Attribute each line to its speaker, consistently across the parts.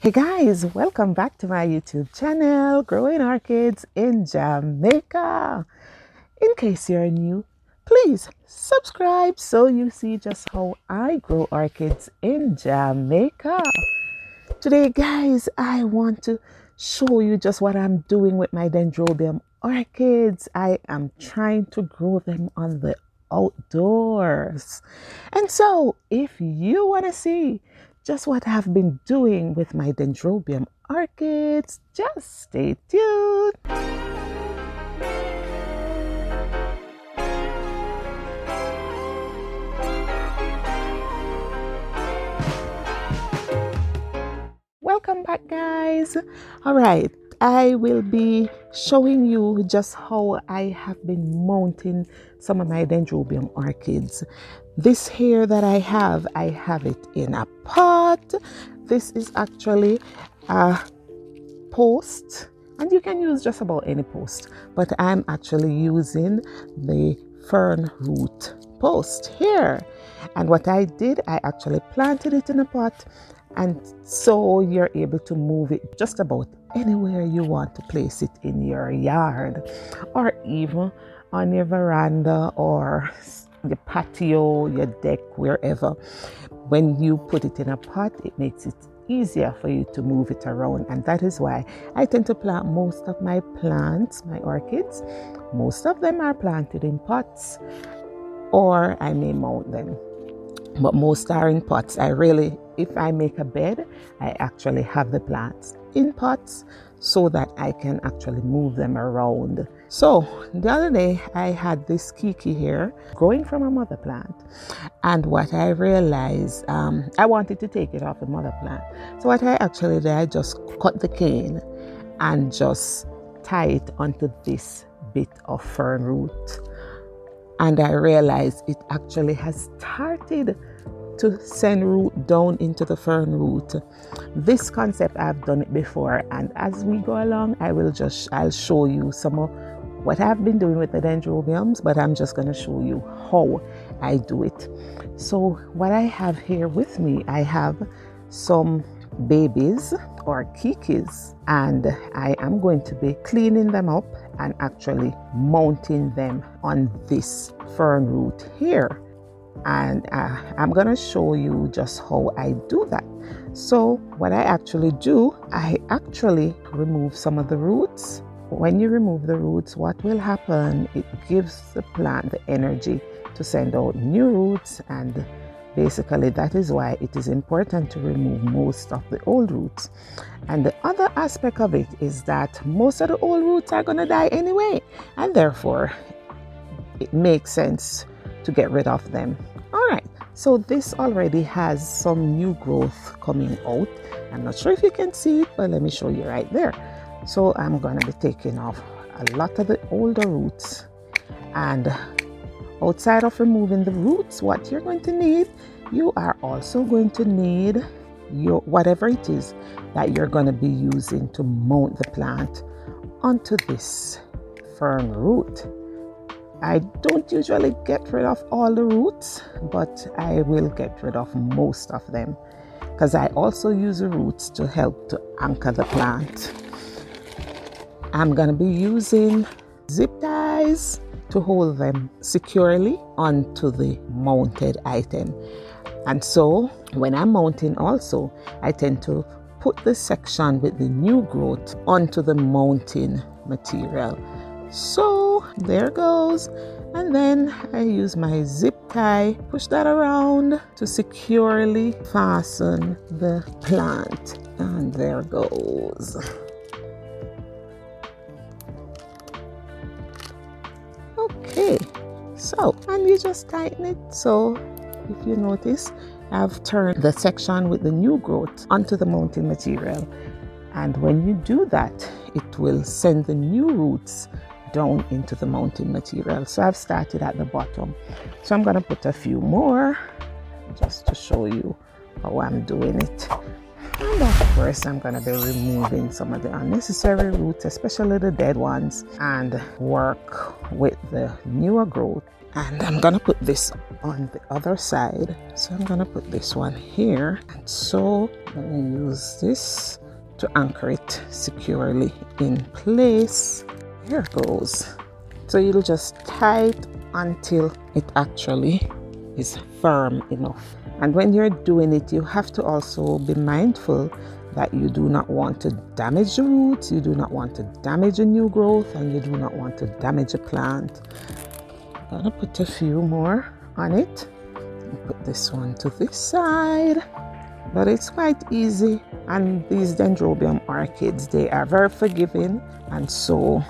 Speaker 1: Hey guys, welcome back to my YouTube channel, Growing Orchids in Jamaica. In case you're new, please subscribe so you see just how I grow orchids in Jamaica. Today guys, I want to show you just what I'm doing with my Dendrobium orchids. I am trying to grow them on the outdoors. And so if you want to see just what I've been doing with my Dendrobium orchids, just stay tuned. Welcome back guys. All right, I will be showing you just how I have been mounting some of my Dendrobium orchids. This here that I have it in a pot. This is actually a post, and you can use just about any post, but I'm actually using the fern root post here. And what I did, I actually planted it in a pot, and so you're able to move it just about anywhere you want to place it in your yard, or even on your veranda or your patio, your deck, wherever. When you put it in a pot, it makes it easier for you to move it around, and that is why I tend to plant most of my plants, my orchids. Most of them are planted in pots, or I may mount them, but most are in pots. If I make a bed, I actually have the plants in pots so that I can actually move them around. So the other day I had this kiki here growing from a mother plant, and what I realized, I wanted to take it off the mother plant. So what I actually did, I just cut the cane and just tie it onto this bit of fern root, and I realized it actually has started to send root down into the fern root. This concept, I've done it before, and as we go along I'll show you some of what I've been doing with the Dendrobiums, but I'm just going to show you how I do it. So what I have here with me, I have some babies or kikis, and I am going to be cleaning them up and actually mounting them on this fern root here. And I'm gonna show you just how I do that. So what I actually do, I actually remove some of the roots. When you remove the roots, what will happen, it gives the plant the energy to send out new roots, and basically that is why it is important to remove most of the old roots. And the other aspect of it is that most of the old roots are gonna die anyway, and therefore it makes sense to get rid of them. All right, so this already has some new growth coming out. I'm not sure if you can see it, but let me show you right there. So I'm going to be taking off a lot of the older roots, and outside of removing the roots, what you're going to need, you are also going to need your whatever it is that you're going to be using to mount the plant onto this fern root. I don't usually get rid of all the roots, but I will get rid of most of them because I also use the roots to help to anchor the plant. I'm going to be using zip ties to hold them securely onto the mounted item. And so when I'm mounting also, I tend to put the section with the new growth onto the mounting material. So there goes, and then I use my zip tie, push that around to securely fasten the plant, and there goes. Okay, so, and you just tighten it. So if you notice, I've turned the section with the new growth onto the mounting material, and when you do that, it will send the new roots down into the mounting material. So I've started at the bottom, so I'm going to put a few more just to show you how I'm doing it. And of course I'm going to be removing some of the unnecessary roots, especially the dead ones, and work with the newer growth And I'm gonna put this on the other side. So I'm gonna put this one here, and so I'm gonna use this to anchor it securely in place. Here it goes. So you'll just tie it until it actually is firm enough. And when you're doing it, you have to also be mindful that you do not want to damage the roots, you do not want to damage the new growth, and you do not want to damage the plant. I'm gonna put a few more on it. Put this one to this side. But it's quite easy, and these Dendrobium orchids, they are very forgiving, and so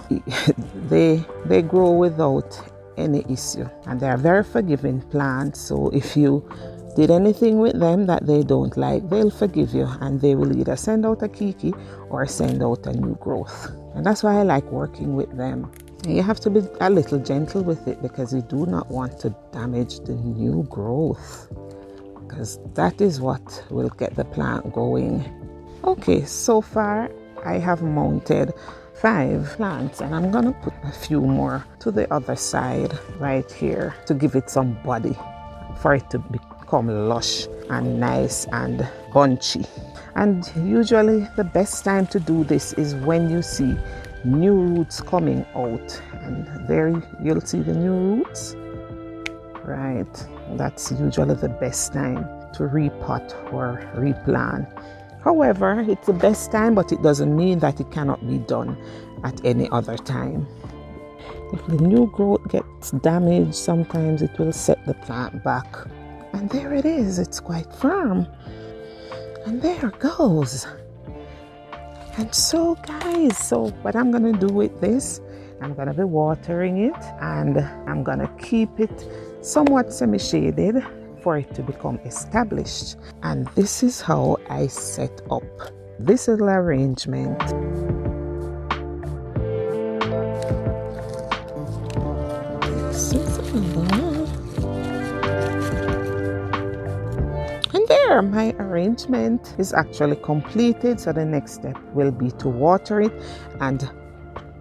Speaker 1: they grow without any issue, and they are very forgiving plants. So if you did anything with them that they don't like, they'll forgive you, and they will either send out a kiki or send out a new growth. And that's why I like working with them. And you have to be a little gentle with it, because you do not want to damage the new growth, because that is what will get the plant going. Okay, so far I have mounted 5 plants, and I'm gonna put a few more to the other side right here to give it some body, for it to become lush and nice and bunchy. And usually the best time to do this is when you see new roots coming out, and there you'll see the new roots. Right, that's usually the best time to repot or replant. However, it's the best time, but it doesn't mean that it cannot be done at any other time. If the new growth gets damaged, sometimes it will set the plant back. And there it is, it's quite firm. And there it goes. And so guys, so what I'm gonna do with this, I'm gonna be watering it, and I'm gonna keep it somewhat semi-shaded for it to become established. And this is how I set up this little arrangement. And there, my arrangement is actually completed. So the next step will be to water it and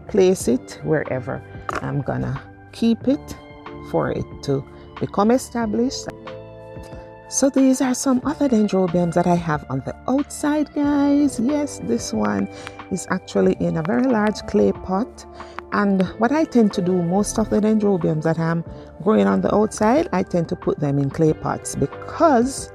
Speaker 1: place it wherever I'm gonna keep it for it to become established. So these are some other Dendrobiums that I have on the outside, guys. Yes, this one is actually in a very large clay pot. And what I tend to do, most of the Dendrobiums that I'm growing on the outside, I tend to put them in clay pots, because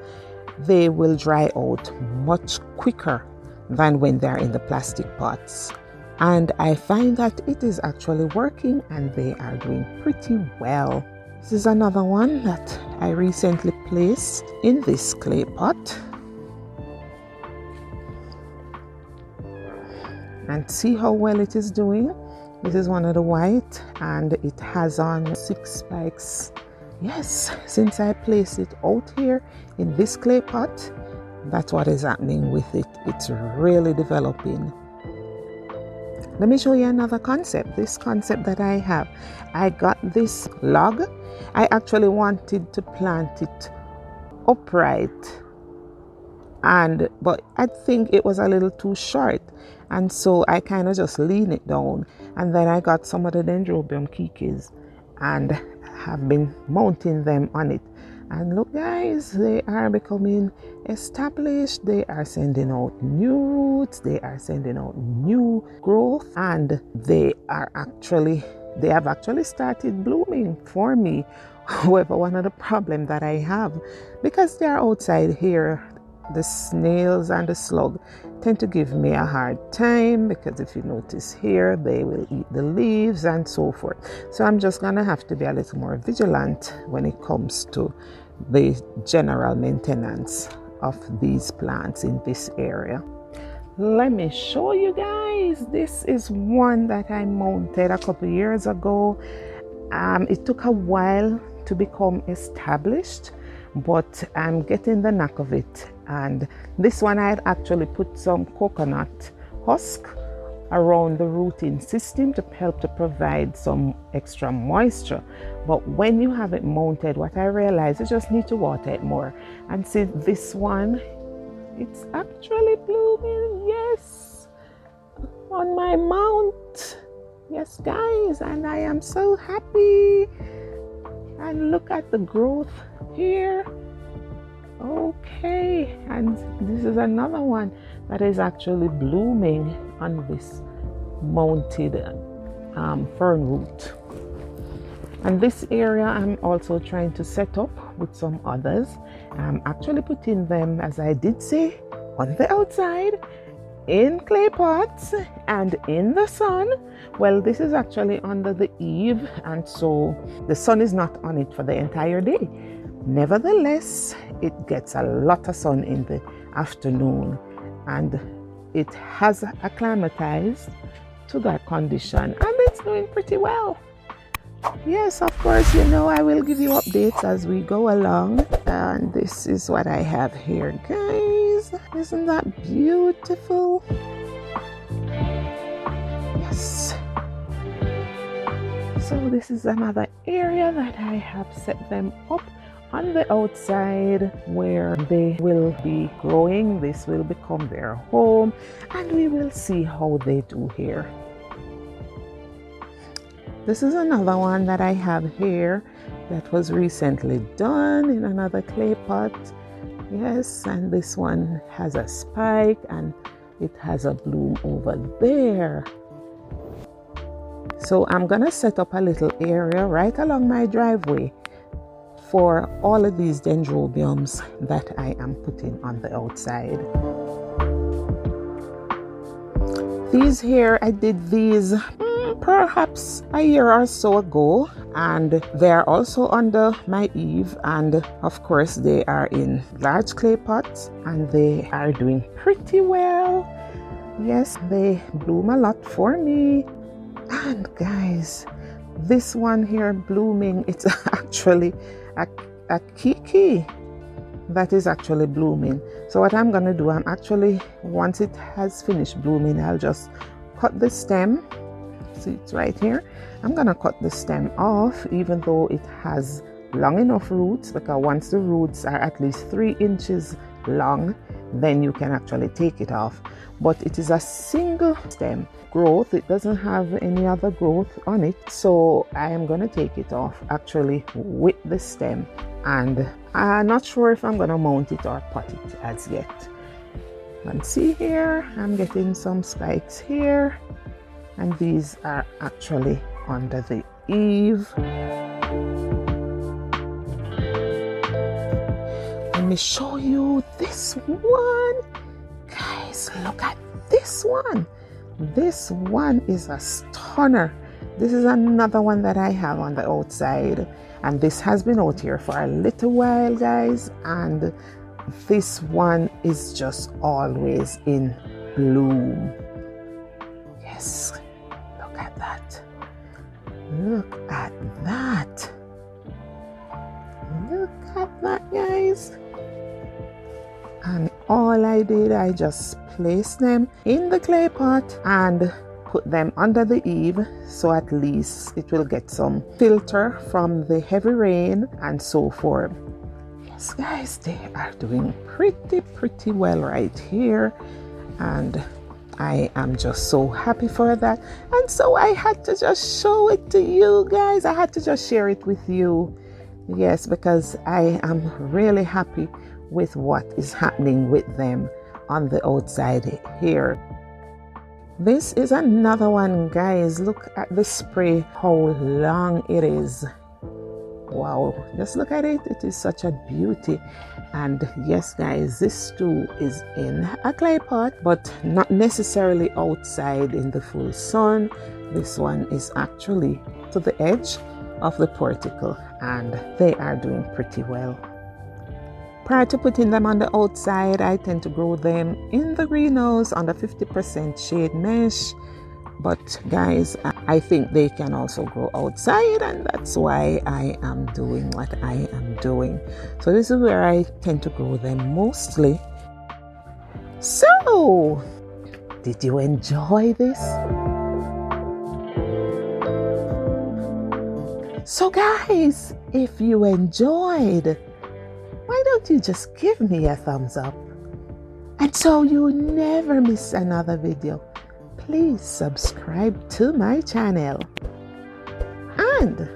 Speaker 1: they will dry out much quicker than when they're in the plastic pots. And I find that it is actually working, and they are doing pretty well. This is another one that I recently placed in this clay pot. And see how well it is doing. This is one of the white, and it has on 6 spikes. Yes, since I placed it out here in this clay pot, that's what is happening with it. It's really developing. Let me show you another concept. This concept that I have, I got this log. I actually wanted to plant it upright, but I think it was a little too short, and so I kind of just lean it down. And then I got some of the Dendrobium kikis and have been mounting them on it. And look guys, they are becoming established. They are sending out new roots, they are sending out new growth, and they have actually started blooming for me. However, one of the problems that I have, because they are outside here, the snails and the slug tend to give me a hard time, because if you notice here, they will eat the leaves and so forth. So I'm just gonna have to be a little more vigilant when it comes to the general maintenance of these plants in this area. Let me show you guys. This is one that I mounted a couple years ago. It took a while to become established, but I'm getting the knack of it. And this one, I had actually put some coconut husk around the rooting system to help to provide some extra moisture. But when you have it mounted, what I realized, you just need to water it more. And see, this one, it's actually blooming. Yes, on my mount. Yes guys, and I am so happy. And look at the growth here. Okay, and this is another one that is actually blooming on this mounted fern root. And this area I'm also trying to set up with some others. I'm actually putting them, as I did say, on the outside in clay pots and in the sun. Well, this is actually under the eave, and so the sun is not on it for the entire day. Nevertheless, it gets a lot of sun in the afternoon, and it has acclimatized to that condition, and it's doing pretty well. Yes, of course, you know, I will give you updates as we go along. And this is what I have here, guys. Isn't that beautiful? Yes. So this is another area that I have set them up on the outside where they will be growing. This will become their home, and we will see how they do here. This is another one that I have here that was recently done in another clay pot. Yes, and this one has a spike and it has a bloom over there. So I'm gonna set up a little area right along my driveway for all of these dendrobiums that I am putting on the outside. These here, I did these perhaps a year or so ago, and they are also under my eave, and of course they are in large clay pots and they are doing pretty well. Yes, they bloom a lot for me. And guys, this one here blooming, it's actually a kiki that is actually blooming. So what I'm gonna do, I'm actually, once it has finished blooming, I'll just cut the stem. See, it's right here. I'm gonna cut the stem off, even though it has long enough roots, because once the roots are at least 3 inches long, then you can actually take it off. But it is a single stem growth, it doesn't have any other growth on it, so I am gonna take it off actually with the stem, and I'm not sure if I'm gonna mount it or pot it as yet. And see here, I'm getting some spikes here, and these are actually under the eave. Let me show you this one. Guys, look at this one. This one is a stunner. This is another one that I have on the outside, and this has been out here for a little while, guys, and this one is just always in bloom. Yes, look at that. Look at that. Look at that, guys. And all I did, I just placed them in the clay pot and put them under the eave, so at least it will get some filter from the heavy rain and so forth. Yes, guys, they are doing pretty well right here, and I am just so happy for that. And so I had to just show it to you guys. I had to just share it with you. Yes, because I am really happy with what is happening with them on the outside here. This is another one, guys. Look at the spray, how long it is. Wow, just look at it. It is such a beauty. And yes, guys, this too is in a clay pot, but not necessarily outside in the full sun. This one is actually to the edge of the portico, and they are doing pretty well. Prior to putting them on the outside, I tend to grow them in the greenhouse under 50% shade mesh. But guys, I think they can also grow outside, and that's why I am doing what I am doing. So this is where I tend to grow them mostly. So, did you enjoy this? So guys, if you enjoyed, why don't you just give me a thumbs up? And so you never miss another video, please subscribe to my channel. And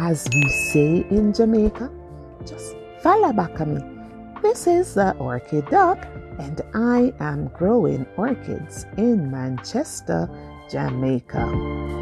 Speaker 1: as we say in Jamaica, just follow back at me. This is the Orchid Duck, and I am growing orchids in Manchester, Jamaica.